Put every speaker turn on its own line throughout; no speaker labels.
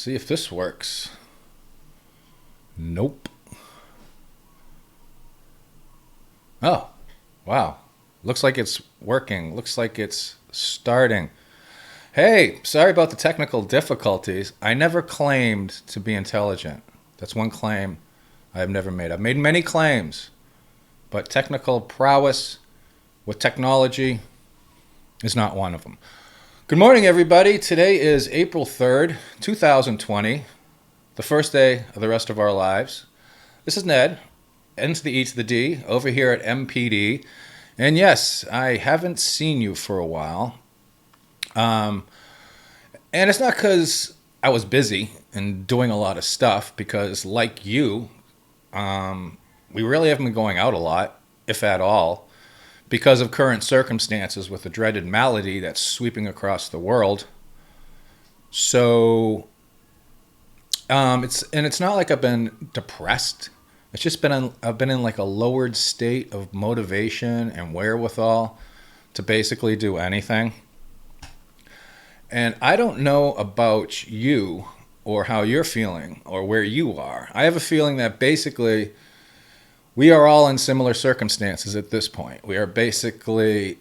see if this works. Nope. Oh, wow. Looks like it's working. Looks like it's starting. Hey, sorry about the technical difficulties. I never claimed to be intelligent. That's one claim I have never made. I've made many claims, but technical prowess with technology is not one of them. Good morning, everybody. Today is April 3rd, 2020, the first day of the rest of our lives. This is Ned, N to the E to the D, over here at MPD. And yes, I haven't seen you for a while. And it's not because I was busy and doing a lot of stuff, because like you, we really haven't been going out a lot, if at all, because of current circumstances with the dreaded malady that's sweeping across the world. So it's not like I've been depressed. It's just I've been in like a lowered state of motivation and wherewithal to basically do anything. And I don't know about you or how you're feeling or where you are. I have a feeling that basically we are all in similar circumstances at this point. We are basically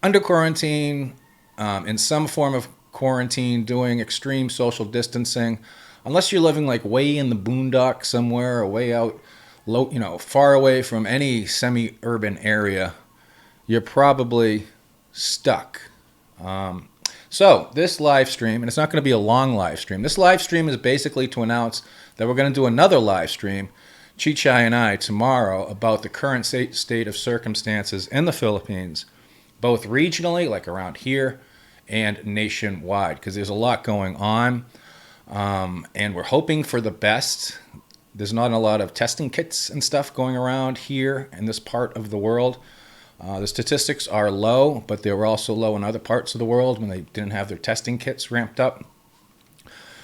under quarantine, in some form of quarantine, doing extreme social distancing. Unless you're living like way in the boondocks somewhere or way out low, far away from any semi-urban area, you're probably stuck. So this live stream, and it's not going to be a long live stream. This live stream is basically to announce that we're going to do another live stream, Chichai and I, tomorrow, about the current state of circumstances in the Philippines, both regionally, like around here, and nationwide, because there's a lot going on, and we're hoping for the best. There's not a lot of testing kits and stuff going around here in this part of the world. The statistics are low, but they were also low in other parts of the world when they didn't have their testing kits ramped up.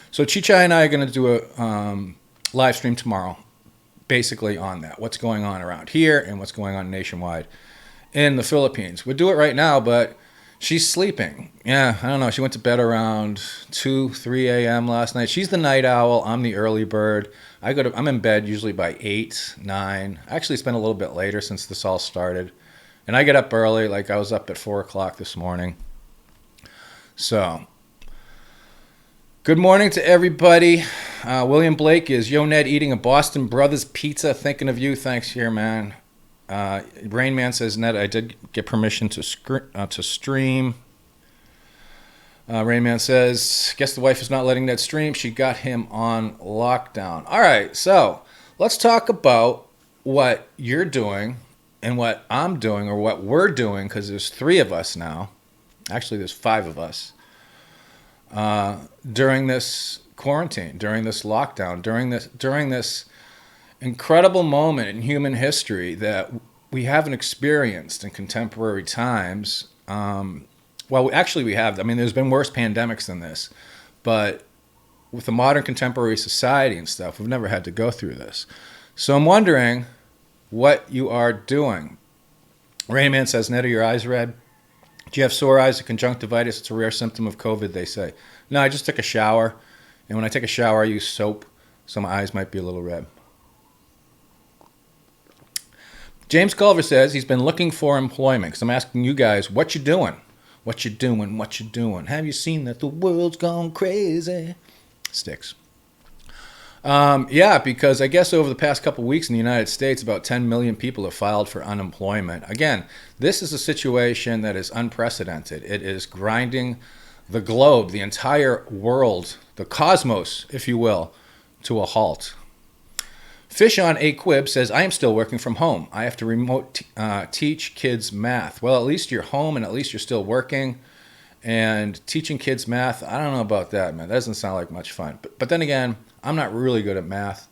So Chichai and I are going to do a live stream tomorrow, basically on that. What's going on around here and what's going on nationwide in the Philippines. We'll do it right now, but she's sleeping. Yeah, I don't know. She went to bed around 2, 3 a.m. last night. She's the night owl. I'm the early bird. I'm in bed usually by 8, 9. I actually spent a little bit later since this all started. And I get up early, like I was up at 4 o'clock this morning. So, good morning to everybody. William Blake is, yo, Ned, eating a Boston Brothers pizza. Thinking of you. Thanks here, man. Rain Man says, Ned, I did get permission to stream. Rain Man says, guess the wife is not letting Ned stream. She got him on lockdown. All right, so let's talk about what you're doing and what I'm doing, or what we're doing, because there's 3 of us now. Actually, there's 5 of us. During this quarantine, during this lockdown, during this incredible moment in human history that we haven't experienced in contemporary times. Well, actually we have. I mean, there's been worse pandemics than this, but with the modern contemporary society and stuff, we've never had to go through this. So I'm wondering what you are doing. Rain Man says, Ned, are your eyes red? Do you have sore eyes or conjunctivitis? It's a rare symptom of COVID, they say. No, I just took a shower, and when I take a shower, I use soap, so my eyes might be a little red. James Culver says he's been looking for employment, because I'm asking you guys, what you doing? What you doing? What you doing? Have you seen that the world's gone crazy? Sticks. Yeah, because I guess over the past couple of weeks in the United States, about 10 million people have filed for unemployment. Again, this is a situation that is unprecedented. It is grinding the globe, the entire world, the cosmos, if you will, to a halt. Fish on a Quib says, I am still working from home. I have to remote teach kids math. Well, at least you're home and at least you're still working. And teaching kids math, I don't know about that, man. That doesn't sound like much fun. But then again, I'm not really good at math.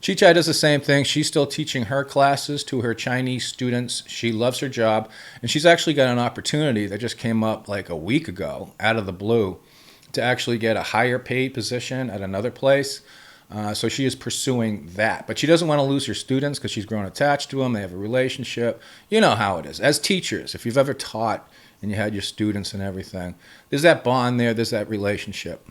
Chichai does the same thing. She's still teaching her classes to her Chinese students. She loves her job. And she's actually got an opportunity that just came up like a week ago, out of the blue, to actually get a higher paid position at another place. So she is pursuing that. But she doesn't want to lose her students because she's grown attached to them. They have a relationship. You know how it is. As teachers, if you've ever taught and you had your students and everything, there's that bond there. There's that relationship.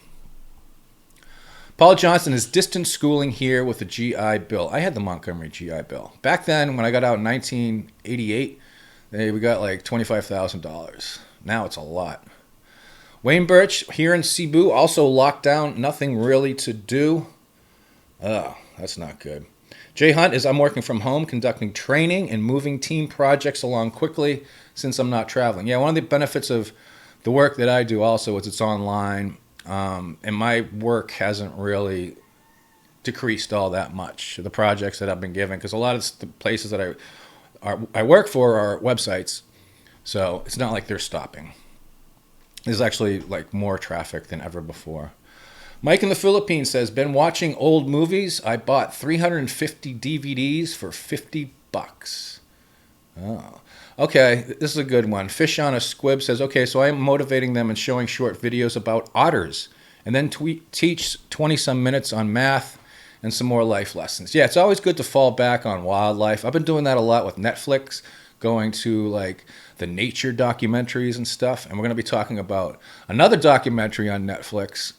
Paul Johnson is distance schooling here with a GI Bill. I had the Montgomery GI Bill. Back then, when I got out in 1988, we got like $25,000. Now it's a lot. Wayne Birch here in Cebu, also locked down, nothing really to do. Oh, that's not good. Jay Hunt is I'm working from home, conducting training and moving team projects along quickly since I'm not traveling. Yeah, one of the benefits of the work that I do also is it's online, and my work hasn't really decreased all that much. The projects that I've been given, because a lot of the places that I work for are websites, so it's not like they're stopping. There's actually like more traffic than ever before. Mike in the Philippines says, been watching old movies. I bought 350 DVDs for $50. Oh, okay. This is a good one. Fish on a Squib says, okay, so I am motivating them and showing short videos about otters and then teach 20 some minutes on math and some more life lessons. Yeah, it's always good to fall back on wildlife. I've been doing that a lot with Netflix, going to like the nature documentaries and stuff. And we're going to be talking about another documentary on Netflix.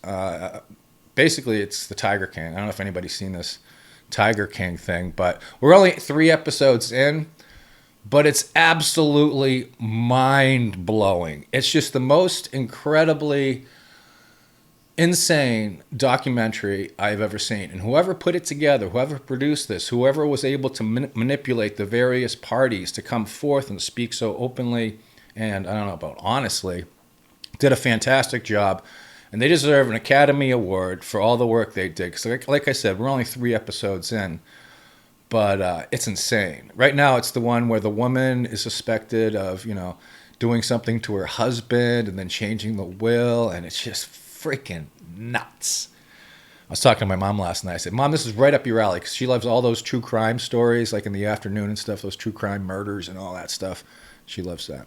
Basically, it's the Tiger King. I don't know if anybody's seen this Tiger King thing, but we're only 3 episodes in, but it's absolutely mind-blowing. It's just the most incredibly insane documentary I've ever seen. And whoever put it together, whoever produced this, whoever was able to manipulate the various parties to come forth and speak so openly and, I don't know about honestly, did a fantastic job. And they deserve an Academy Award for all the work they did. Because like I said, we're only 3 episodes in, but it's insane. Right now, it's the one where the woman is suspected of, doing something to her husband and then changing the will, and it's just freaking nuts. I was talking to my mom last night. I said, Mom, this is right up your alley, because she loves all those true crime stories, like in the afternoon and stuff, those true crime murders and all that stuff. She loves that.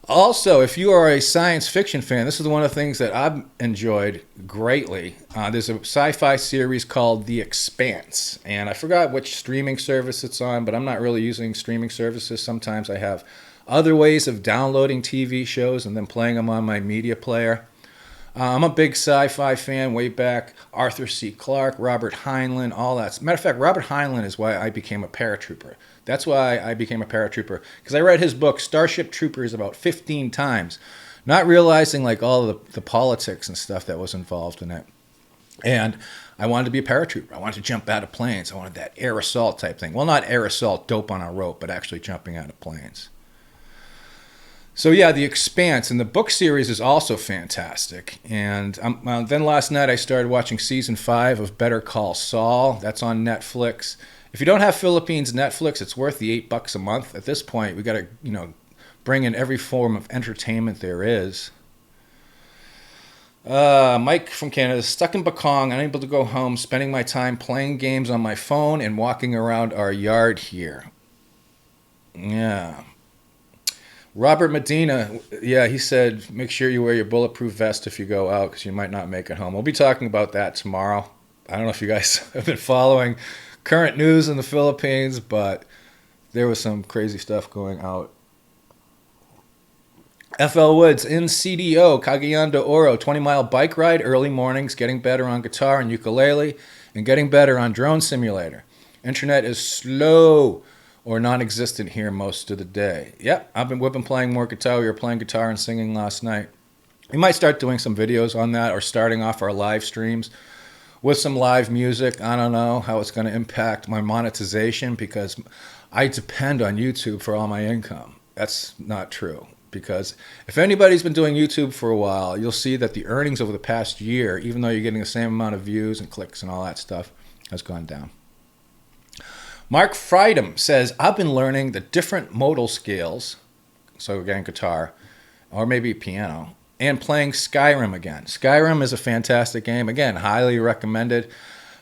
Also, if you are a science fiction fan, this is one of the things that I've enjoyed greatly. There's a sci-fi series called The Expanse, and I forgot which streaming service it's on, but I'm not really using streaming services. Sometimes I have other ways of downloading TV shows and then playing them on my media player. I'm a big sci-fi fan way back. Arthur C. Clarke, Robert Heinlein, all that. Matter of fact, Robert Heinlein is why I became a paratrooper. That's why I became a paratrooper, because I read his book, Starship Troopers, about 15 times, not realizing like all the politics and stuff that was involved in it. And I wanted to be a paratrooper. I wanted to jump out of planes. I wanted that air assault type thing. Well, not air assault, dope on a rope, but actually jumping out of planes. So yeah, The Expanse, and the book series is also fantastic. And then last night I started watching season 5 of Better Call Saul. That's on Netflix. If you don't have Philippines Netflix, it's worth the $8 a month. At this point, we got to, bring in every form of entertainment there is. Mike from Canada, stuck in Bakong, unable to go home, spending my time playing games on my phone and walking around our yard here. Yeah. Robert Medina, yeah, he said, make sure you wear your bulletproof vest if you go out, because you might not make it home. We'll be talking about that tomorrow. I don't know if you guys have been following current news in the Philippines, but there was some crazy stuff going out. FL Woods in CDO, Cagayan de Oro, 20-mile bike ride, early mornings, getting better on guitar and ukulele, and getting better on drone simulator. Internet is slow or non-existent here most of the day. Yep, we've been playing more guitar. We were playing guitar and singing last night. We might start doing some videos on that, or starting off our live streams with some live music. I don't know how it's going to impact my monetization, because I depend on YouTube for all my income. That's not true, because if anybody's been doing YouTube for a while, you'll see that the earnings over the past year, even though you're getting the same amount of views and clicks and all that stuff, has gone down. Mark Friedem says, I've been learning the different modal scales, so again, guitar, or maybe piano, and playing Skyrim again. Skyrim is a fantastic game. Again, highly recommended.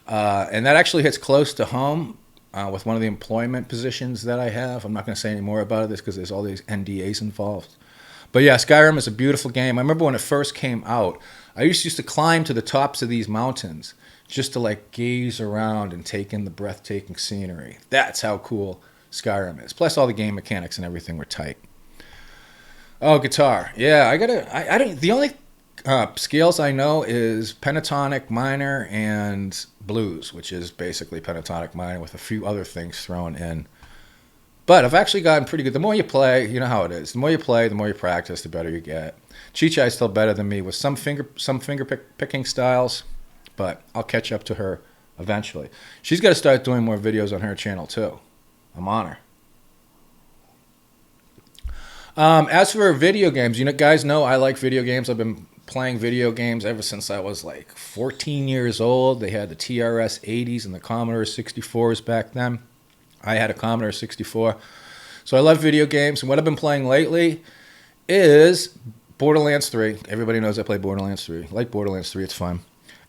And that actually hits close to home with one of the employment positions that I have. I'm not going to say any more about this because there's all these NDAs involved. But yeah, Skyrim is a beautiful game. I remember when it first came out, I used to climb to the tops of these mountains just to like gaze around and take in the breathtaking scenery. That's how cool Skyrim is. Plus all the game mechanics and everything were tight. Oh, guitar. Yeah, I don't, the only Scales I know is pentatonic minor and blues, which is basically pentatonic minor with a few other things thrown in. But I've actually gotten pretty good. The more you play, you know how it is. The more you play, the more you practice, the better you get. Chichai is still better than me with some finger picking styles, but I'll catch up to her eventually. She's got to start doing more videos on her channel too. I'm on her. As for video games, you know, guys know I like video games. I've been playing video games ever since I was like 14 years old. They had the TRS 80s and the Commodore 64s back then. I had a Commodore 64. So I love video games. And what I've been playing lately is Borderlands 3. Everybody knows I play Borderlands 3. I like Borderlands 3. It's fun.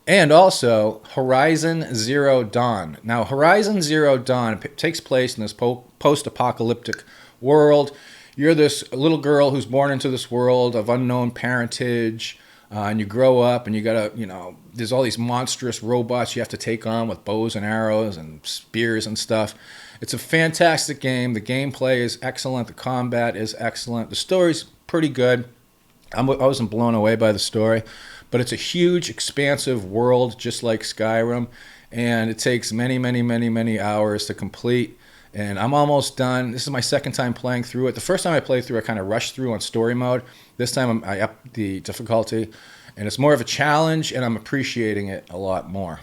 And also Horizon Zero Dawn. Now, Horizon Zero Dawn takes place in this post-apocalyptic world. You're this little girl who's born into this world of unknown parentage. And you grow up and you gotta, you know, there's all these monstrous robots you have to take on with bows and arrows and spears and stuff. It's a fantastic game. The gameplay is excellent. The combat is excellent. The story's pretty good. I wasn't blown away by the story, but it's a huge, expansive world, just like Skyrim, and it takes many, many, many, many hours to complete. And I'm almost done. This is my second time playing through it. The first time I played through, I kind of rushed through on story mode. This time I upped the difficulty, and it's more of a challenge, and I'm appreciating it a lot more.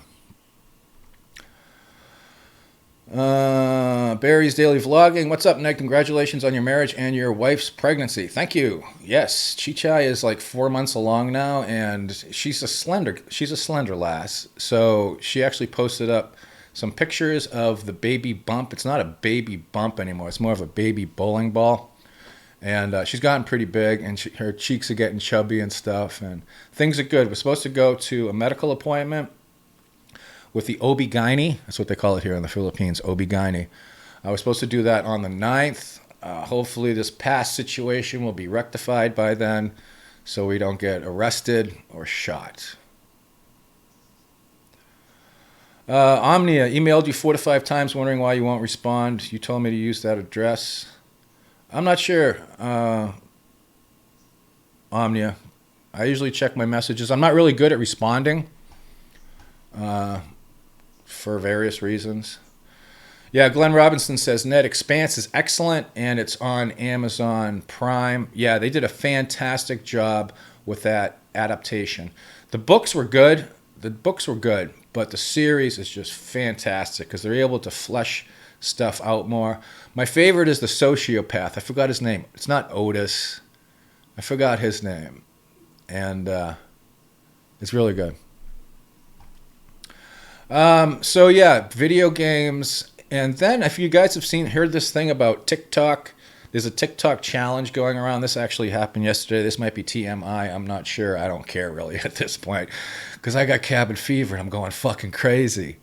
Barry's Daily Vlogging. What's up, Ned? Congratulations on your marriage and your wife's pregnancy. Thank you. Yes, Chichai is like 4 months along now, and she's a slender lass. So she actually posted up some pictures of the baby bump. It's not a baby bump anymore. It's more of a baby bowling ball. And she's gotten pretty big, and her cheeks are getting chubby and stuff, and things are good. We're supposed to go to a medical appointment with the OB-GYN. That's what they call it here in the Philippines, OB-GYN. I was supposed to do that on the 9th. Hopefully this past situation will be rectified by then so we don't get arrested or shot. Omnia emailed you 4 to 5 times wondering why you won't respond. You told me to use that address. I'm not sure, Omnia. I usually check my messages. I'm not really good at responding for various reasons. Yeah, Glenn Robinson says, Ned, Expanse is excellent, and it's on Amazon Prime. Yeah, they did a fantastic job with that adaptation. The books were good. But the series is just fantastic because they're able to flesh stuff out more. My favorite is the sociopath. I forgot his name. It's not Otis. I forgot his name. And it's really good. So yeah, video games. And then if you guys have heard this thing about TikTok, there's a TikTok challenge going around. This actually happened yesterday. This might be TMI. I'm not sure. I don't care really at this point because I got cabin fever and I'm going fucking crazy.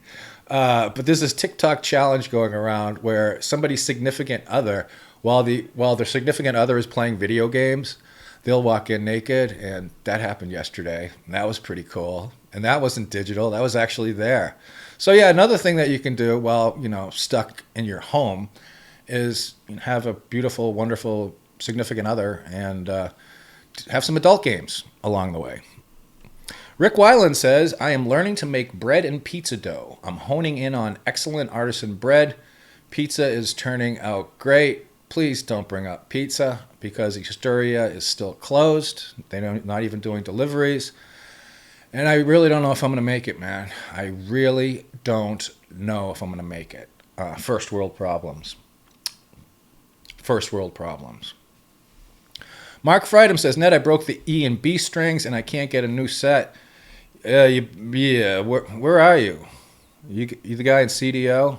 But there's this TikTok challenge going around where somebody's significant other, while their significant other is playing video games, they'll walk in naked, and that happened yesterday. And that was pretty cool. And that wasn't digital. That was actually there. So yeah, another thing that you can do while, stuck in your home is have a beautiful, wonderful significant other and have some adult games along the way. Rick Weiland says, I am learning to make bread and pizza dough. I'm honing in on excellent artisan bread. Pizza is turning out great. Please don't bring up pizza because Historia is still closed. They're not even doing deliveries. And I really don't know if I'm going to make it, man. I really don't know if I'm going to make it. First world problems. Mark Friedem says, Ned, I broke the E and B strings and I can't get a new set. Yeah, where are you? You the guy in CDO?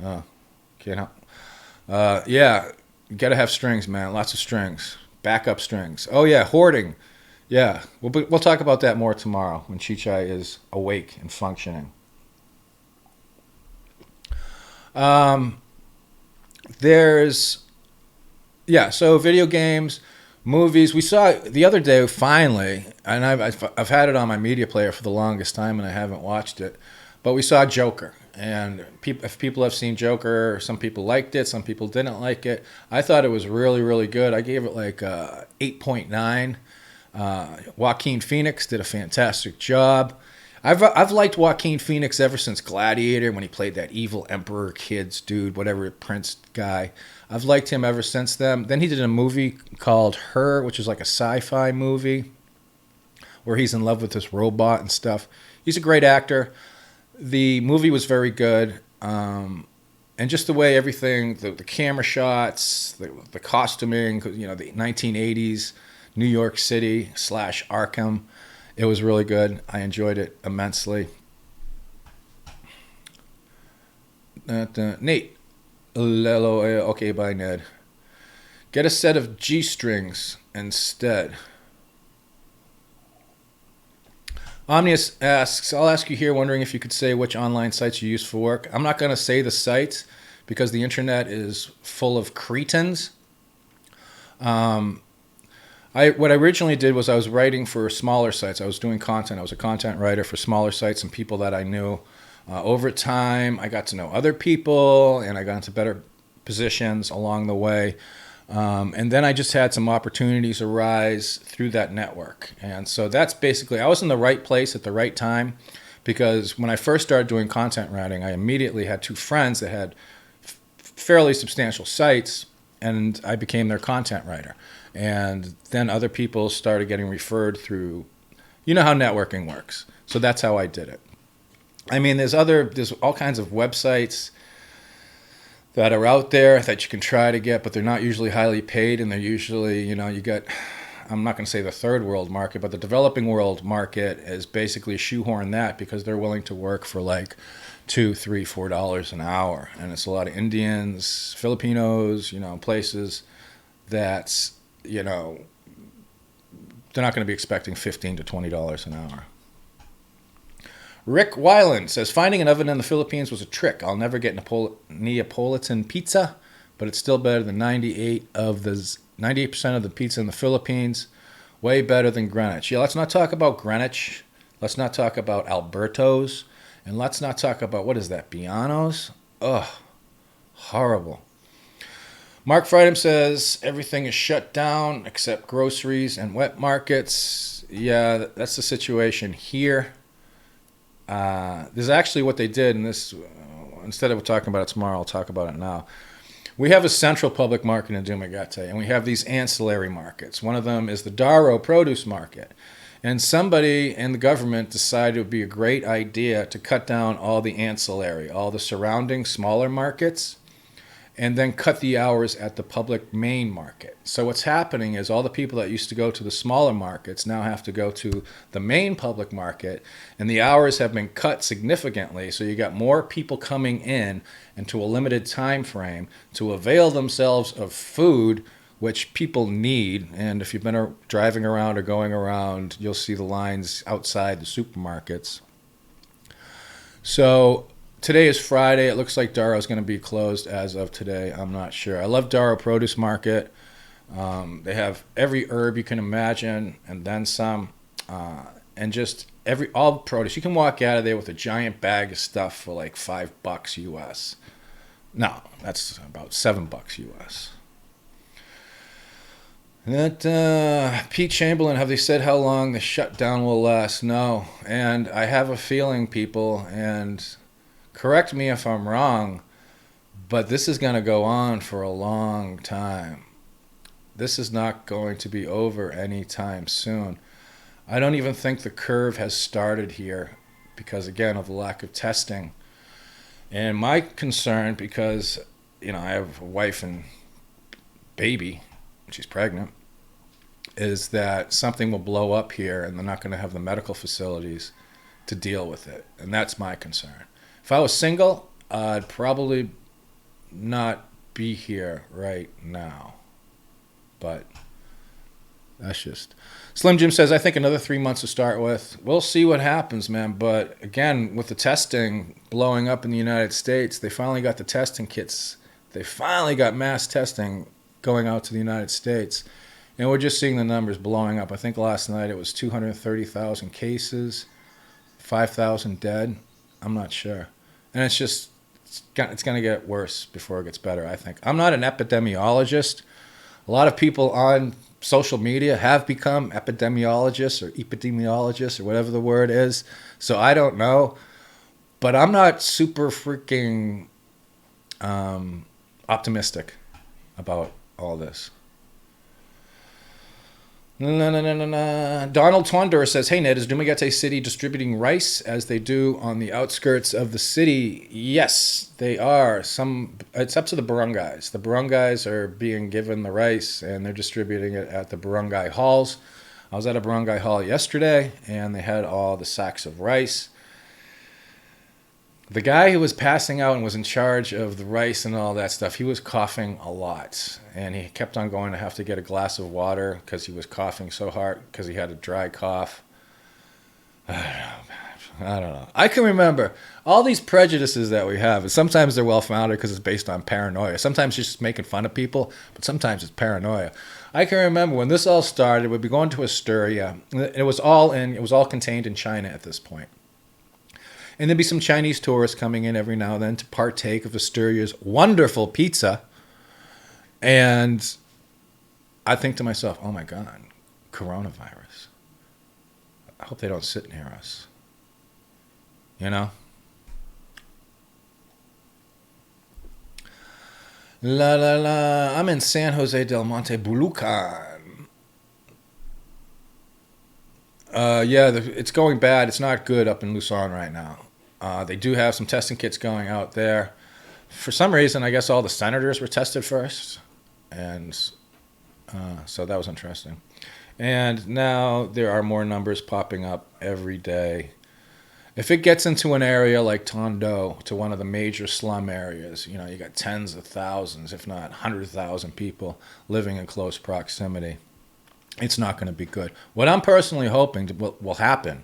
Oh, can't help. Yeah, you got to have strings, man. Lots of strings. Backup strings. Oh, yeah, hoarding. Yeah, we'll talk about that more tomorrow when Chichai is awake and functioning. So video games, movies. We saw the other day finally, and I've had it on my media player for the longest time, and I haven't watched it. But we saw Joker, and if people have seen Joker, some people liked it, some people didn't like it. I thought it was really, really good. I gave it like 8.9. Joaquin Phoenix did a fantastic job. I've liked Joaquin Phoenix ever since Gladiator, when he played that evil emperor kids dude, whatever, prince guy. I've liked him ever since then. Then he did a movie called Her, which is like a sci-fi movie where he's in love with this robot and stuff. He's a great actor. The movie was very good. And just the way everything, the camera shots, the costuming, you know, the 1980s New York City / Arkham, it was really good. I enjoyed it immensely. Nate. Okay, bye, Ned. Get a set of G-strings instead. Omnius asks, I'll ask you here, wondering if you could say which online sites you use for work. I'm not going to say the sites because the internet is full of cretins. What I originally did was I was writing for smaller sites. I was doing content. I was a content writer for smaller sites and people that I knew. Over time, I got to know other people and I got into better positions along the way. And then I just had some opportunities arise through that network. And so that's basically, I was in the right place at the right time, because when I first started doing content writing, I immediately had 2 friends that had fairly substantial sites, and I became their content writer. And then other people started getting referred through, you know how networking works. So that's how I did it. I mean, there's all kinds of websites that are out there that you can try to get, but they're not usually highly paid, and they're usually, you know, you get, I'm not going to say the third world market, but the developing world market is basically shoehorn that, because they're willing to work for like $2, $3, $4 an hour. And it's a lot of Indians, Filipinos, you know, places that, you know, they're not going to be expecting $15 to $20 an hour. Rick Weiland says, finding an oven in the Philippines was a trick. I'll never get Neapolitan pizza, but it's still better than 98% of the pizza in the Philippines. Way better than Greenwich. Yeah, let's not talk about Greenwich. Let's not talk about Alberto's. And let's not talk about, what is that, Biano's? Ugh, horrible. Mark Friedem says, everything is shut down except groceries and wet markets. Yeah, that's the situation here. This is actually what they did, and this, instead of talking about it tomorrow, I'll talk about it now. We have a central public market in Dumaguete, and we have these ancillary markets. One of them is the Darrow produce market. And somebody in the government decided it would be a great idea to cut down all the ancillary, all the surrounding smaller markets, and then cut the hours at the public main market. So what's happening is all the people that used to go to the smaller markets now have to go to the main public market, and the hours have been cut significantly. So you got more people coming in into a limited time frame to avail themselves of food, which people need. And if you've been driving around or going around, you'll see the lines outside the supermarkets. So today is Friday. It looks like Darrow's going to be closed as of today. I'm not sure. I love Darrow Produce Market. They have every herb you can imagine and then some. And just all produce. You can walk out of there with a giant bag of stuff for like $5 US. No, that's about $7 US. That Pete Chamberlain, have they said how long the shutdown will last? No. And I have a feeling, people, and correct me if I'm wrong, but this is going to go on for a long time. This is not going to be over anytime soon. I don't even think the curve has started here because, again, of the lack of testing. And my concern, because, you know, I have a wife and baby, she's pregnant, is that something will blow up here and they're not going to have the medical facilities to deal with it. And that's my concern. If I was single, I'd probably not be here right now. But that's just... Slim Jim says, I think another 3 months to start with. We'll see what happens, man. But again, with the testing blowing up in the United States, they finally got the testing kits. They finally got mass testing going out to the United States. And we're just seeing the numbers blowing up. I think last night it was 230,000 cases, 5,000 dead. I'm not sure. And it's going to get worse before it gets better, I think. I'm not an epidemiologist. A lot of people on social media have become epidemiologists or whatever the word is. So I don't know, but I'm not super freaking optimistic about all this. Donald Twonder says, "Hey Ned, is Dumaguete City distributing rice as they do on the outskirts of the city?" Yes, they are. It's up to the barangays. The barangays are being given the rice, and they're distributing it at the barangay halls. I was at a barangay hall yesterday, and they had all the sacks of rice. The guy who was passing out and was in charge of the rice and all that stuff, he was coughing a lot. And he kept on going to have to get a glass of water because he was coughing so hard because he had a dry cough. I don't know. I can remember all these prejudices that we have. And sometimes they're well-founded because it's based on paranoia. Sometimes you're just making fun of people, but sometimes it's paranoia. I can remember when this all started, we'd be going to Astoria. It was all contained in China at this point. And there'd be some Chinese tourists coming in every now and then to partake of Asturia's wonderful pizza. And I think to myself, oh my God, coronavirus. I hope they don't sit near us. You know? La la la. I'm in San Jose del Monte, Bulucan. Yeah, it's going bad. It's not good up in Luzon right now. They do have some testing kits going out there. For some reason, I guess all the senators were tested first. And so that was interesting. And now there are more numbers popping up every day. If it gets into an area like Tondo, to one of the major slum areas, you got tens of thousands, if not 100,000 people living in close proximity. It's not going to be good. What I'm personally hoping will happen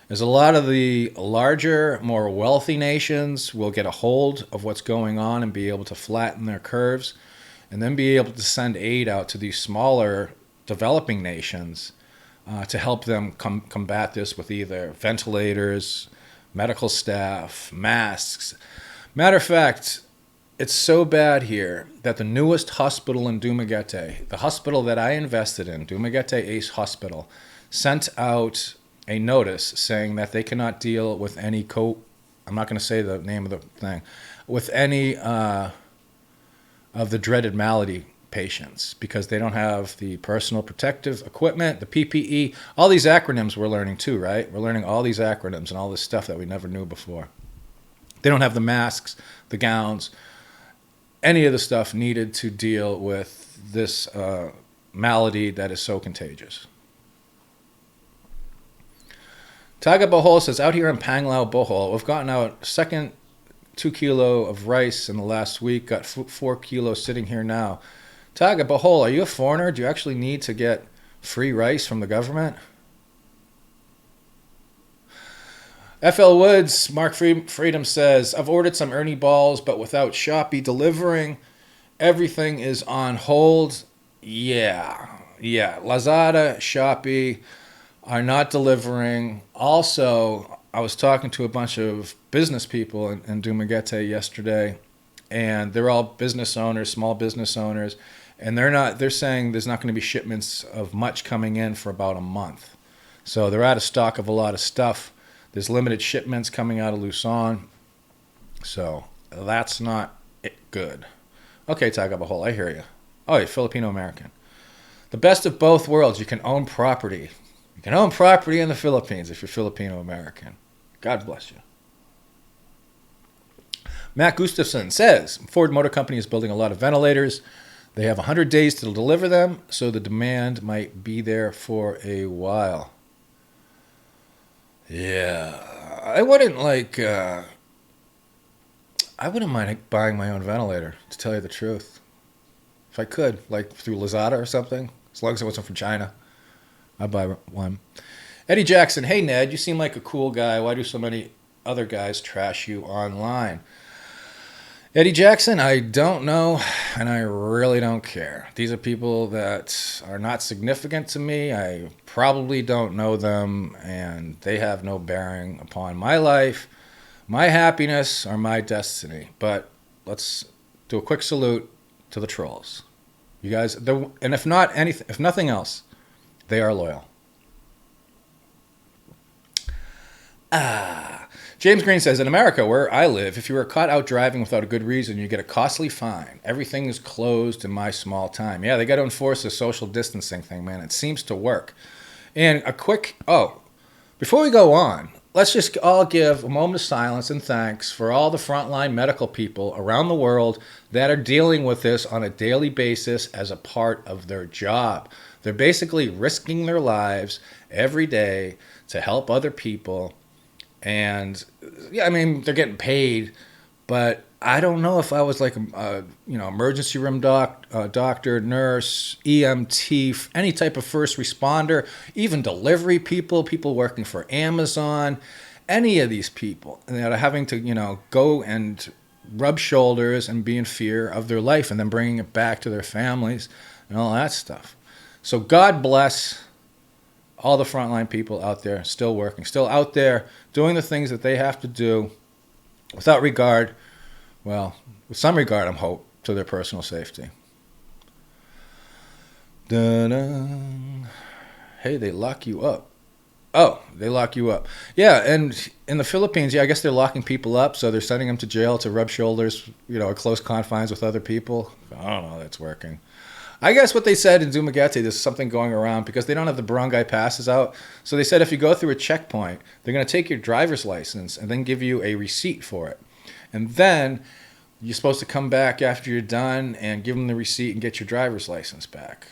is a lot of the larger, more wealthy nations will get a hold of what's going on and be able to flatten their curves and then be able to send aid out to these smaller developing nations to help them combat this with either ventilators, medical staff, masks. Matter of fact, it's so bad here that the newest hospital in Dumaguete, the hospital that I invested in, Dumaguete Ace Hospital, sent out a notice saying that they cannot deal with any I'm not going to say the name of the thing, with any of the dreaded malady patients because they don't have the personal protective equipment, the PPE, all these acronyms we're learning too, right? We're learning all these acronyms and all this stuff that we never knew before. They don't have the masks, the gowns, any of the stuff needed to deal with this malady that is so contagious. Taga Bohol says, out here in Panglao, Bohol, we've gotten out second 2 kilo of rice in the last week, got 4 kilos sitting here now. Taga Bohol, are you a foreigner? Do you actually need to get free rice from the government? FL Woods, Mark Freedom says, I've ordered some Ernie balls, but without Shopee delivering. Everything is on hold. Yeah. Lazada, Shopee are not delivering. Also, I was talking to a bunch of business people in Dumaguete yesterday, and they're all business owners, small business owners, and they're saying there's not going to be shipments of much coming in for about a month. So they're out of stock of a lot of stuff. There's limited shipments coming out of Luzon. So that's not good. Okay, Tagabahol, I hear you. Oh, you're Filipino American. The best of both worlds. You can own property. You can own property in the Philippines if you're Filipino American. God bless you. Matt Gustafson says, Ford Motor Company is building a lot of ventilators. They have 100 days to deliver them, so the demand might be there for a while. Yeah, I wouldn't mind buying my own ventilator, to tell you the truth. If I could, like through Lazada or something, as long as it wasn't from China, I'd buy one. Eddie Jackson, hey Ned, you seem like a cool guy. Why do so many other guys trash you online? Eddie Jackson, I don't know, and I really don't care. These are people that are not significant to me. I probably don't know them, and they have no bearing upon my life, my happiness, or my destiny. But let's do a quick salute to the trolls. You guys, and if not anything, if nothing else, they are loyal. James Green says, in America, where I live, if you are caught out driving without a good reason, you get a costly fine. Everything is closed in my small time. Yeah, they got to enforce the social distancing thing, man. It seems to work. And before we go on, let's just all give a moment of silence and thanks for all the frontline medical people around the world that are dealing with this on a daily basis as a part of their job. They're basically risking their lives every day to help other people. And yeah, I mean, they're getting paid, but I don't know if I was like a emergency room doctor, nurse, EMT, any type of first responder, even delivery people working for Amazon, any of these people that are having to, go and rub shoulders and be in fear of their life and then bringing it back to their families and all that stuff. So God bless all the frontline people out there still working, still out there doing the things that they have to do without regard, well, with some regard, I'm hope, to their personal safety. Dun-dun. Hey, they lock you up. Oh, they lock you up. Yeah, and in the Philippines, I guess they're locking people up, so they're sending them to jail to rub shoulders, at close confines with other people. I don't know, that's working. I guess what they said in Dumaguete, there's something going around because they don't have the barangay passes out. So they said if you go through a checkpoint, they're going to take your driver's license and then give you a receipt for it. And then you're supposed to come back after you're done and give them the receipt and get your driver's license back.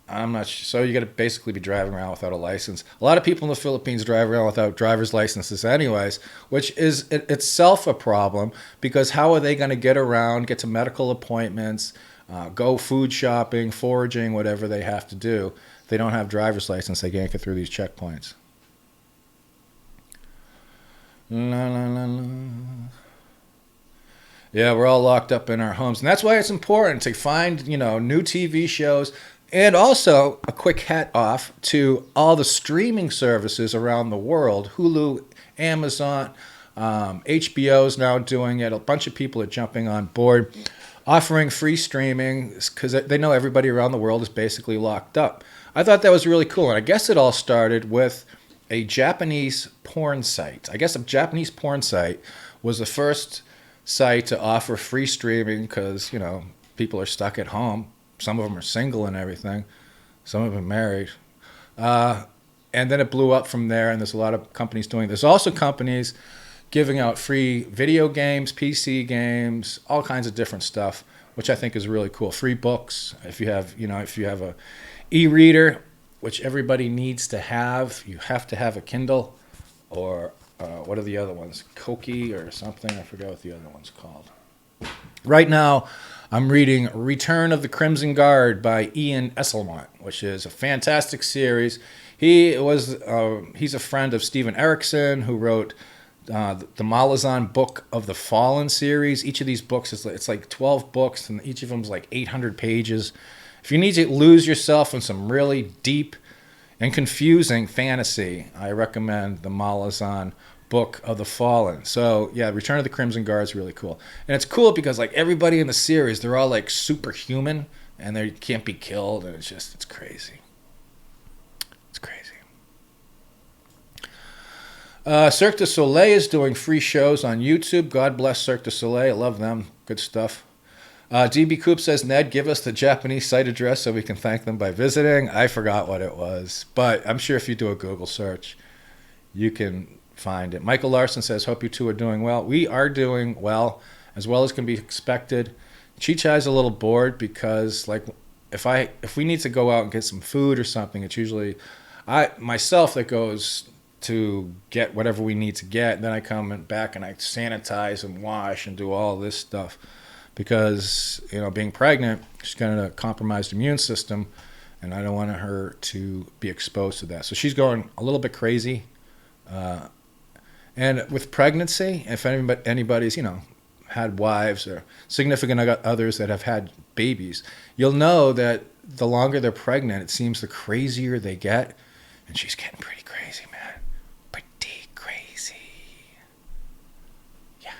I'm not sure. So you got to basically be driving around without a license. A lot of people in the Philippines drive around without driver's licenses anyways, which is itself a problem because how are they going to get around, get to medical appointments, go food shopping, foraging, whatever they have to do. If they don't have driver's license, they can't get through these checkpoints. La, la, la, la. Yeah, we're all locked up in our homes. And that's why it's important to find, new TV shows. And also, a quick hat off to all the streaming services around the world. Hulu, Amazon, HBO's now doing it. A bunch of people are jumping on board, offering free streaming because they know everybody around the world is basically locked up. I thought that was really cool. And I guess it all started with a Japanese porn site. I guess a Japanese porn site was the first site to offer free streaming because, people are stuck at home. Some of them are single and everything. Some of them are married. And then it blew up from there, and there's a lot of companies doing it. There's also companies giving out free video games, PC games, all kinds of different stuff, which I think is really cool. Free books. If you have a e-reader, which everybody needs to have, you have to have a Kindle, or what are the other ones? Koki or something. I forget what the other one's called. Right now, I'm reading Return of the Crimson Guard by Ian Esselmont, which is a fantastic series. He's a friend of Steven Erikson, who wrote the Malazan Book of the Fallen series. Each of these books it's like 12 books, and each of them is like 800 pages. If you need to lose yourself in some really deep and confusing fantasy, I recommend the Malazan Book of the Fallen. So yeah, Return of the Crimson Guard is really cool. And it's cool because like everybody in the series, they're all like superhuman and they can't be killed, and it's crazy. It's crazy. Cirque du Soleil is doing free shows on YouTube. God bless Cirque du Soleil. I love them. Good stuff. DB Coop says, Ned, give us the Japanese site address so we can thank them by visiting. I forgot what it was, but I'm sure if you do a Google search, you can find it. Michael Larson says, hope you two are doing well. We are doing well as can be expected. Chichai's a little bored because like if we need to go out and get some food or something, it's usually myself that goes to get whatever we need to get. And then I come back and I sanitize and wash and do all this stuff because, being pregnant, she's got a compromised immune system, and I don't want her to be exposed to that. So she's going a little bit crazy. And with pregnancy, if anybody's, had wives or significant others that have had babies, you'll know that the longer they're pregnant, it seems the crazier they get. And she's getting pretty crazy, man. Pretty crazy. Yeah.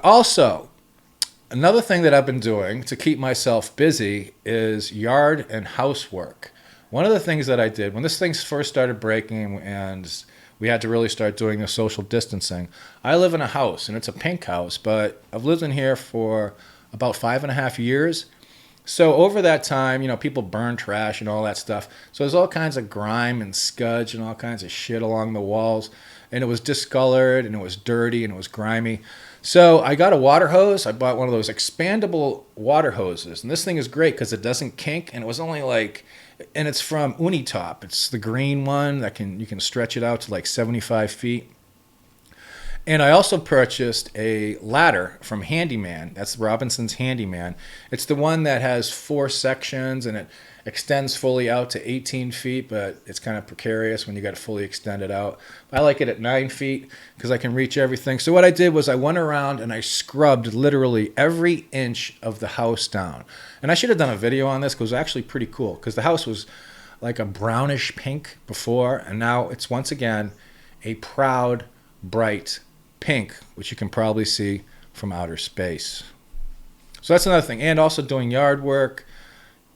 Also, Another thing that I've been doing to keep myself busy is yard and housework. One of the things that I did when this thing first started breaking and we had to really start doing the social distancing, I live in a house and it's a pink house, but I've lived in here for about 5.5 years. So over that time, people burn trash and all that stuff. So there's all kinds of grime and scudge and all kinds of shit along the walls. And it was discolored and it was dirty and it was grimy. So I got a water hose. I bought one of those expandable water hoses. And this thing is great because it doesn't kink. And it was only and it's from Unitop. It's the green one that you can stretch it out to like 75 feet. And I also purchased a ladder from Handyman. That's Robinson's Handyman. It's the one that has 4 sections and it extends fully out to 18 feet, but it's kind of precarious when you got to fully extend it out. I like it at 9 feet because I can reach everything. So what I did was I went around and I scrubbed literally every inch of the house down. And I should have done a video on this because it was actually pretty cool because the house was like a brownish pink before, and now it's once again a proud, bright pink, which you can probably see from outer space. So that's another thing. And also doing yard work,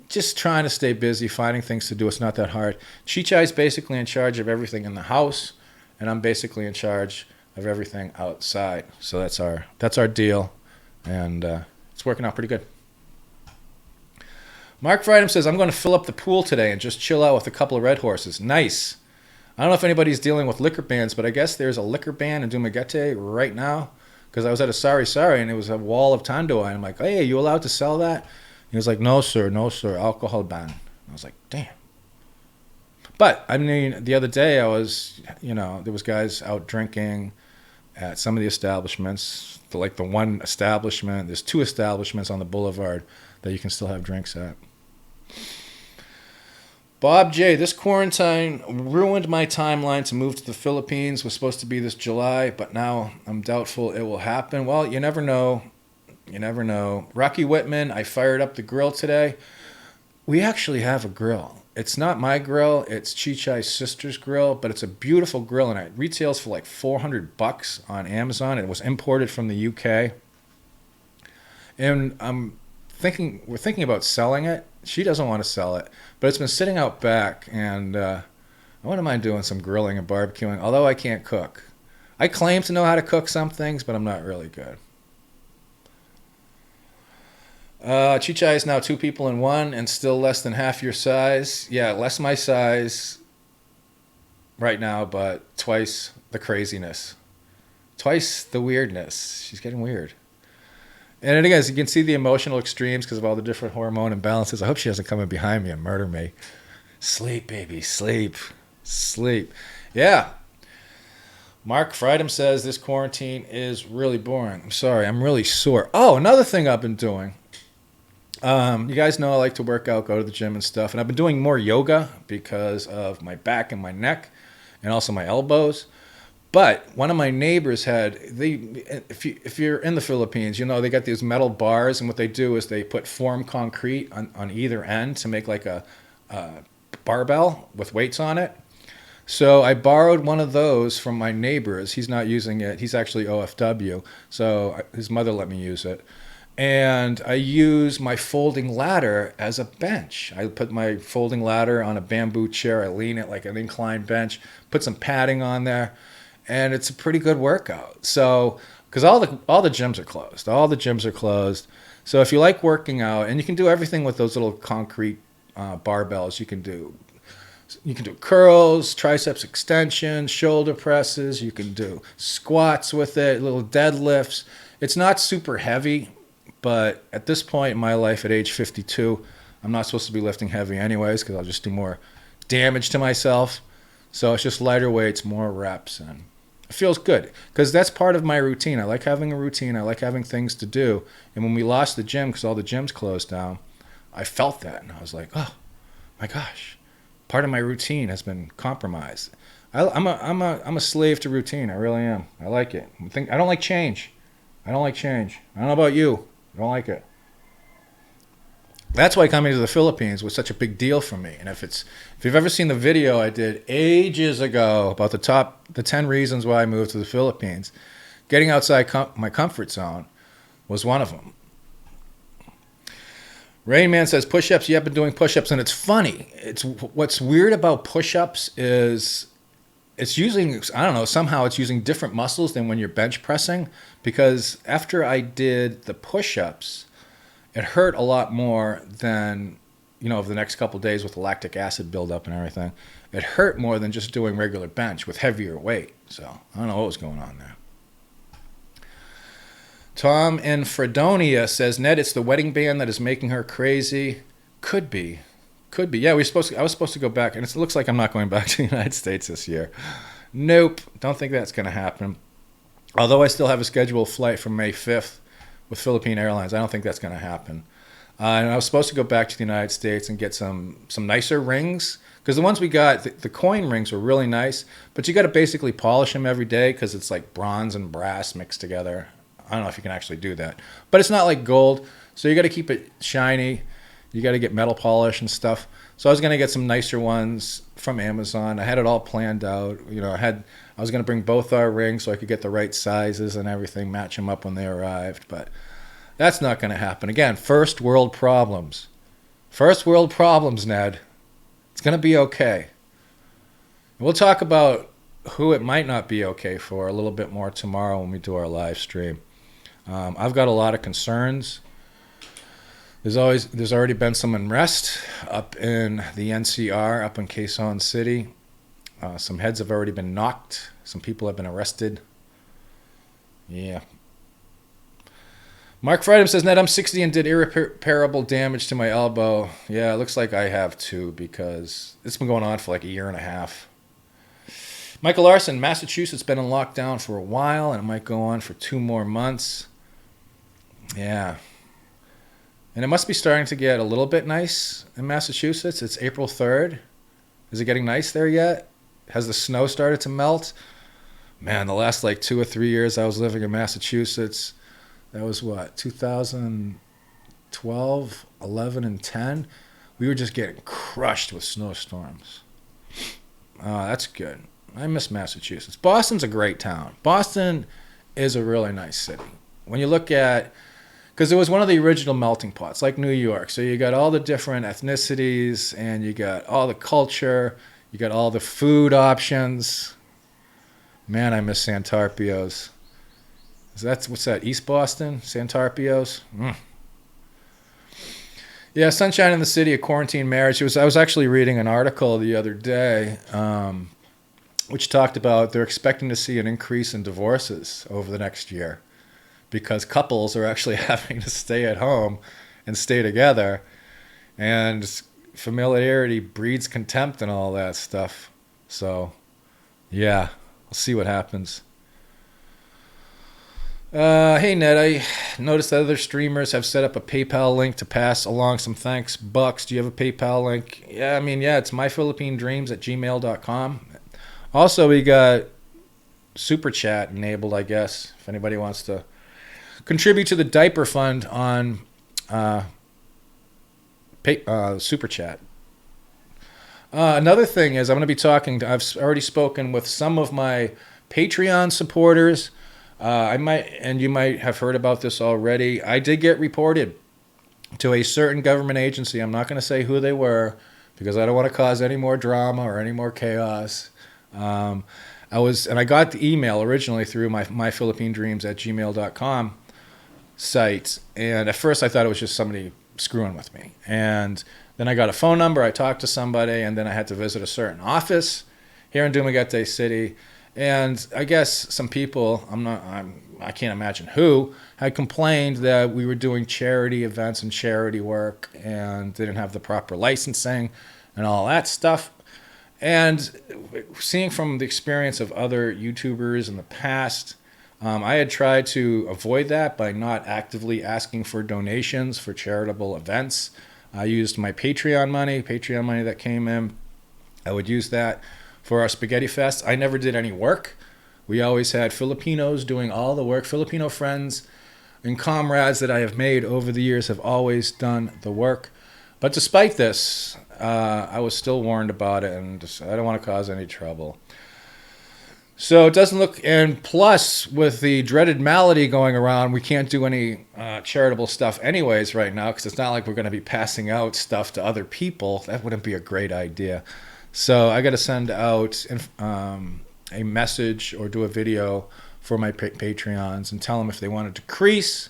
just trying to stay busy, finding things to do. It's not that hard. Chichai is basically in charge of everything in the house, and I'm basically in charge of everything outside. So that's our deal, and it's working out pretty good. Mark Friedem says, I'm going to fill up the pool today and just chill out with a couple of red horses. Nice. I don't know if anybody's dealing with liquor bans, but I guess there's a liquor ban in Dumaguete right now because I was at a Sari Sari and it was a wall of Tandoa. And I'm like, hey, are you allowed to sell that? He was like, no, sir, alcohol ban. I was like, damn. But, I mean, the other day I was, there was guys out drinking at some of the establishments. Like the one establishment, there's 2 establishments on the boulevard that you can still have drinks at. Bob J., this quarantine ruined my timeline to move to the Philippines. It was supposed to be this July, but now I'm doubtful it will happen. Well, you never know. You never know. Rocky Whitman, I fired up the grill today. We actually have a grill. It's not my grill. It's Chichai's sister's grill, but it's a beautiful grill, and it retails for like $400 on Amazon. It was imported from the UK. And we're thinking about selling it. She doesn't want to sell it, but it's been sitting out back, and I wouldn't mind doing some grilling and barbecuing, although I can't cook. I claim to know how to cook some things, but I'm not really good. Chichai is now 2 people in one and still less than half your size. Yeah, less my size right now, but twice the craziness. Twice the weirdness. She's getting weird. And again, as you can see the emotional extremes because of all the different hormone imbalances. I hope she doesn't come in behind me and murder me. Sleep, baby, sleep. Sleep. Yeah. Mark Friedem says this quarantine is really boring. I'm sorry, I'm really sore. Oh, another thing I've been doing. You guys know I like to work out, go to the gym and stuff. And I've been doing more yoga because of my back and my neck and also my elbows. But one of my neighbors if you're in the Philippines, they got these metal bars, and what they do is they put formed concrete on either end to make like a barbell with weights on it. So I borrowed one of those from my neighbors. He's not using it. He's actually OFW, so his mother let me use it. And I use my folding ladder as a bench. I put my folding ladder on a bamboo chair. I lean it like an inclined bench, put some padding on there. And it's a pretty good workout. So, because all the gyms are closed. All the gyms are closed. So if you like working out, and you can do everything with those little concrete barbells, you can do curls, triceps extensions, shoulder presses. You can do squats with it, little deadlifts. It's not super heavy, but at this point in my life, at age 52, I'm not supposed to be lifting heavy anyways because I'll just do more damage to myself. So it's just lighter weights, more reps, and it feels good because that's part of my routine. I like having a routine. I like having things to do. And when we lost the gym because all the gyms closed down, I felt that, and I was like, oh my gosh, part of my routine has been compromised. I'm a slave to routine. I really am. I like it. I don't like change. I don't know about you. I don't like it. That's why coming to the Philippines was such a big deal for me. And if you've ever seen the video I did ages ago about the 10 reasons why I moved to the Philippines, getting outside my comfort zone was one of them. Rain Man says push-ups. Yeah, I've been doing push-ups, and it's funny. It's what's weird about push-ups is it's using, I don't know, somehow it's using different muscles than when you're bench pressing, because after I did the push-ups, it hurt a lot more than, over the next couple of days with the lactic acid buildup and everything. It hurt more than just doing regular bench with heavier weight. So I don't know what was going on there. Tom in Fredonia says, Ned, it's the wedding band that is making her crazy. Could be. Yeah, I was supposed to go back, and it looks like I'm not going back to the United States this year. Nope, don't think that's going to happen. Although I still have a scheduled flight from May 5th with Philippine Airlines, I don't think that's going to happen. And I was supposed to go back to the United States and get some nicer rings, because the ones we got, the coin rings were really nice, but you got to basically polish them every day because it's like bronze and brass mixed together. I don't know if you can actually do that, but it's not like gold, so you got to keep it shiny. You got to get metal polish and stuff. So I was going to get some nicer ones from Amazon. I had it all planned out. I was going to bring both our rings so I could get the right sizes and everything, match them up when they arrived, but that's not going to happen. Again, first world problems. First world problems, Ned. It's going to be okay. We'll talk about who it might not be okay for a little bit more tomorrow when we do our live stream. I've got a lot of concerns. There's already been some unrest up in the NCR, up in Quezon City. Some heads have already been knocked. Some people have been arrested. Yeah. Mark Freedom says, Ned, I'm 60 and did irreparable damage to my elbow. Yeah, it looks like I have too, because it's been going on for like a year and a half. Michael Larson, Massachusetts, been in lockdown for a while, and it might go on for 2 more months. Yeah. And it must be starting to get a little bit nice in Massachusetts. It's April 3rd. Is it getting nice there yet? Has the snow started to melt? Man, the last 2 or 3 years I was living in Massachusetts, that was what, 2012, 11, and 10? We were just getting crushed with snowstorms. That's good. I miss Massachusetts. Boston's a great town. Boston is a really nice city. When you look at, because it was one of the original melting pots, like New York. So you got all the different ethnicities, and you got all the culture, you got all the food options. Man, I miss Santarpio's. What's that, East Boston? Santarpio's? Yeah, Sunshine in the City, a quarantine marriage. I was actually reading an article the other day, which talked about they're expecting to see an increase in divorces over the next year, because couples are actually having to stay at home and stay together, and familiarity breeds contempt and all that stuff. So, yeah, we'll see what happens. Hey, Ned, I noticed that other streamers have set up a PayPal link to pass along some thanks bucks. Do you have a PayPal link? Yeah, it's myphilippinedreams@gmail.com. Also, we got Super Chat enabled, I guess, if anybody wants to contribute to the diaper fund on Super Chat. Another thing is, I'm going to be talking I've already spoken with some of my Patreon supporters. You might have heard about this already. I did get reported to a certain government agency. I'm not going to say who they were, because I don't want to cause any more drama or any more chaos. I got the email originally through my myphilippinedreams@gmail.com site, and at first I thought it was just somebody screwing with me. And then I got a phone number, I talked to somebody, and then I had to visit a certain office here in Dumaguete City. And I guess some people, I can't imagine who, had complained that we were doing charity events and charity work and didn't have the proper licensing and all that stuff. And seeing from the experience of other YouTubers in the past, I had tried to avoid that by not actively asking for donations for charitable events. I used my Patreon money that came in. I would use that for our Spaghetti Fest. I never did any work. We always had Filipinos doing all the work. Filipino friends and comrades that I have made over the years have always done the work. But despite this, I was still warned about it, and I don't want to cause any trouble. So it doesn't look, and plus with the dreaded malady going around, we can't do any charitable stuff anyways right now, because it's not like we're going to be passing out stuff to other people. That wouldn't be a great idea. So I got to send out a message or do a video for my Patreons and tell them if they want to decrease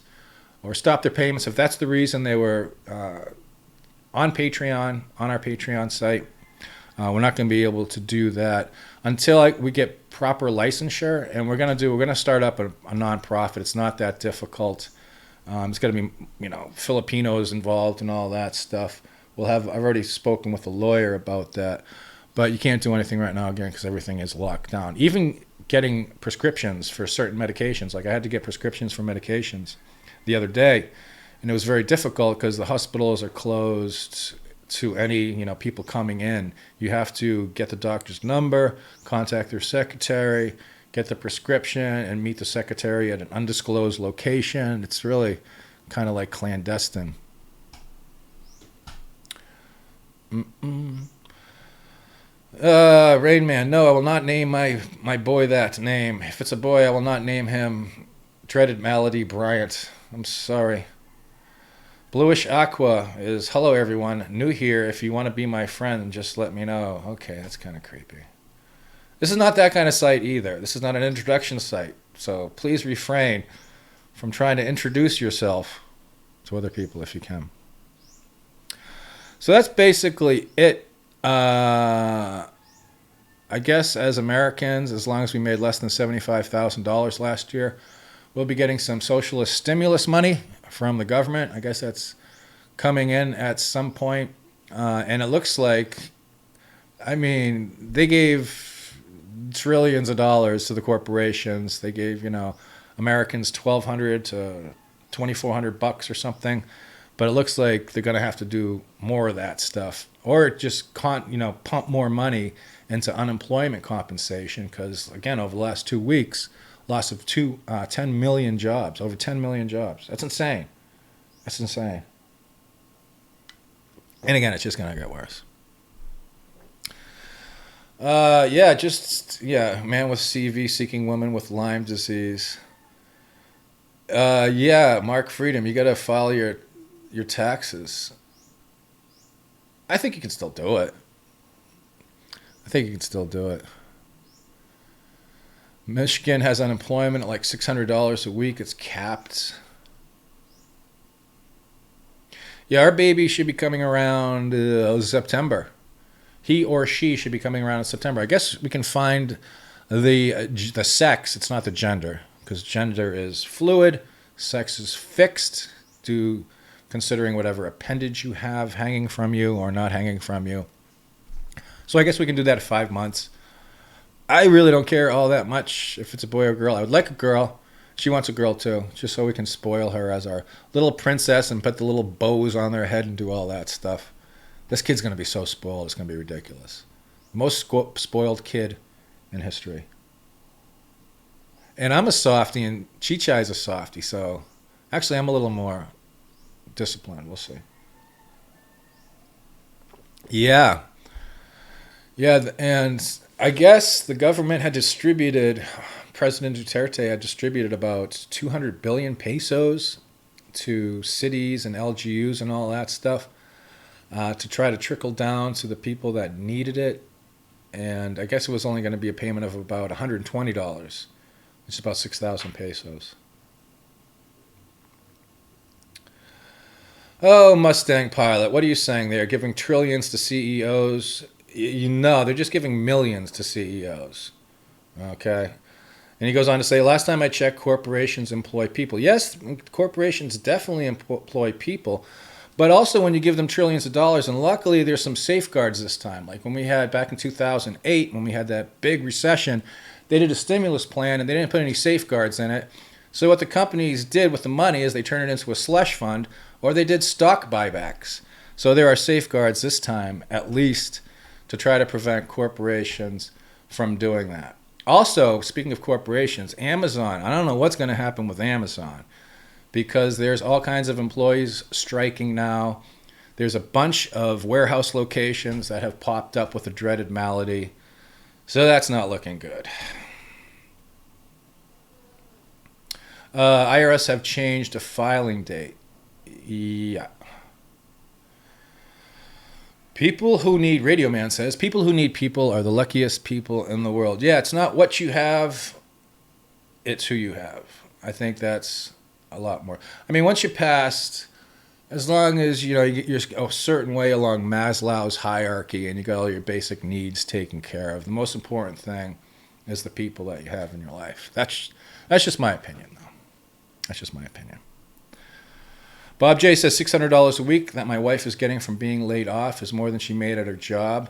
or stop their payments. If that's the reason they were on Patreon, on our Patreon site, we're not going to be able to do that until we get proper licensure. And we're going to start up a nonprofit. It's not that difficult. It's going to be, Filipinos involved and all that stuff. I've already spoken with a lawyer about that, but you can't do anything right now again because everything is locked down. Even getting prescriptions for certain medications, like I had to get prescriptions for medications the other day, and it was very difficult because the hospitals are closed to any people coming in. You have to get the doctor's number, contact their secretary, get the prescription, and meet the secretary at an undisclosed location. It's really kind of like clandestine. Rain Man, no, I will not name my boy that name. If it's a boy, I will not name him Dreaded Malady Bryant. I'm sorry. Bluish Aqua is, hello everyone, new here. If you want to be my friend, just let me know. Okay, that's kind of creepy. This is not that kind of site either. This is not an introduction site. So please refrain from trying to introduce yourself to other people if you can. So that's basically it. I guess as Americans, as long as we made less than $75,000 last year, we'll be getting some socialist stimulus money from the government. I guess that's coming in at some point. And it looks like, they gave trillions of dollars to the corporations. They gave, Americans $1,200 to $2,400 or something. But it looks like they're going to have to do more of that stuff, or just pump more money into unemployment compensation. Because again, over the last 2 weeks, loss of 10 million jobs, over 10 million jobs. That's insane. That's insane. And again, it's just going to get worse. Man with CV seeking woman with Lyme disease. Mark Freedom, you got to file your taxes. I think you can still do it. Michigan has unemployment at like $600 a week. It's capped. Yeah, our baby should be coming around September. He or she should be coming around in September. I guess we can find the sex. It's not the gender, because gender is fluid. Sex is fixed, considering whatever appendage you have hanging from you or not hanging from you. So I guess we can do that at 5 months. I really don't care all that much if it's a boy or girl. I would like a girl. She wants a girl too, just so we can spoil her as our little princess and put the little bows on their head and do all that stuff. This kid's going to be so spoiled, it's going to be ridiculous. Most spoiled kid in history. And I'm a softie, and Chichai's a softie, so actually I'm a little more disciplined. We'll see. Yeah, and I guess the government had distributed, President Duterte had distributed about 200 billion pesos to cities and LGUs and all that stuff to try to trickle down to the people that needed it. And I guess it was only going to be a payment of about $120, which is about 6,000 pesos. Oh, Mustang Pilot, what are you saying there? Giving trillions to CEOs? They're just giving millions to CEOs. Okay? And he goes on to say, last time I checked, corporations employ people. Yes, corporations definitely employ people, but also when you give them trillions of dollars, and luckily there's some safeguards this time. Like when we had back in 2008, when we had that big recession, they did a stimulus plan and they didn't put any safeguards in it. So what the companies did with the money is they turned it into a slush fund, or they did stock buybacks. So there are safeguards this time, at least, to try to prevent corporations from doing that. Also, speaking of corporations, Amazon, I don't know what's going to happen with Amazon, because there's all kinds of employees striking now. There's a bunch of warehouse locations that have popped up with the dreaded malady. So that's not looking good. IRS have changed a filing date. Yeah. People who need, Radio Man says, people who need people are the luckiest people in the world. Yeah, it's not what you have, it's who you have. I think that's a lot more. I mean, once you passed, as long as you get you're a certain way along Maslow's hierarchy and you got all your basic needs taken care of, the most important thing is the people that you have in your life. That's just my opinion, though. That's just my opinion. Bob J says $600 a week that my wife is getting from being laid off is more than she made at her job.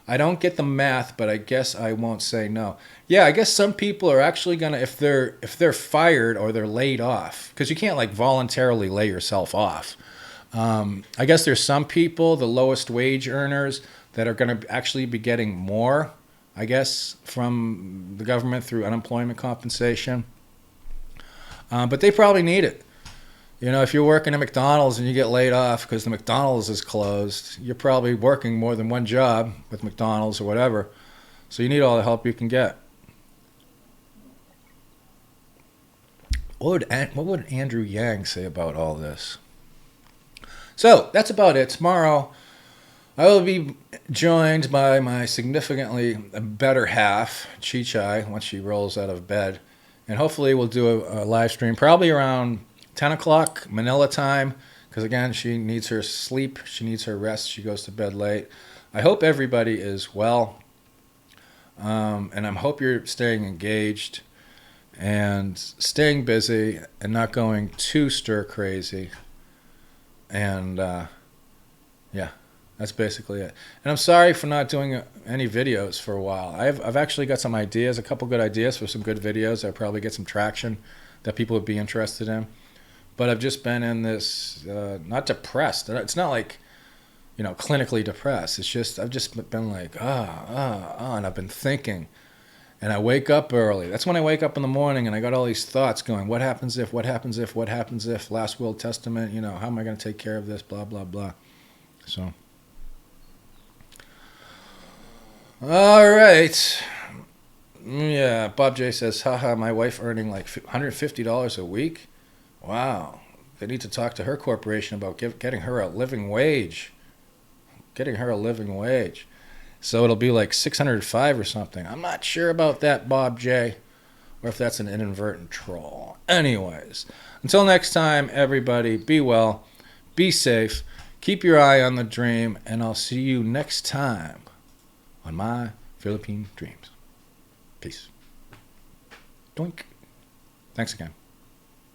I don't get the math, but I guess I won't say no. Yeah, I guess some people are actually gonna, if they're fired or they're laid off, because you can't like voluntarily lay yourself off. I guess there's some people, the lowest wage earners, that are going to actually be getting more, I guess, from the government through unemployment compensation. But they probably need it. If you're working at McDonald's and you get laid off because the McDonald's is closed, you're probably working more than one job with McDonald's or whatever. So you need all the help you can get. What would Andrew Yang say about all this? So that's about it. Tomorrow, I will be joined by my significantly better half, Chi-Chai, once she rolls out of bed. And hopefully we'll do a live stream probably around 10 o'clock Manila time, because again, she needs her sleep, she needs her rest, she goes to bed late. I hope everybody is well, and I hope you're staying engaged and staying busy and not going too stir crazy. And yeah, that's basically it. And I'm sorry for not doing any videos for a while. I've actually got some ideas, a couple good ideas for some good videos. I'll probably get some traction that people would be interested in. But I've just been in this, not depressed. It's not like, clinically depressed. It's just, I've just been like, and I've been thinking. And I wake up early. That's when I wake up in the morning and I got all these thoughts going, what happens if, what happens if, what happens if, last will testament, how am I going to take care of this, blah, blah, blah. So, all right. Yeah, Bob J says, haha, my wife earning like $150 a week. Wow. They need to talk to her corporation about getting her a living wage. So it'll be like $605 or something. I'm not sure about that, Bob J, or if that's an inadvertent troll. Anyways, until next time, everybody, be well, be safe, keep your eye on the dream, and I'll see you next time on my Philippine Dreams. Peace. Doink. Thanks again.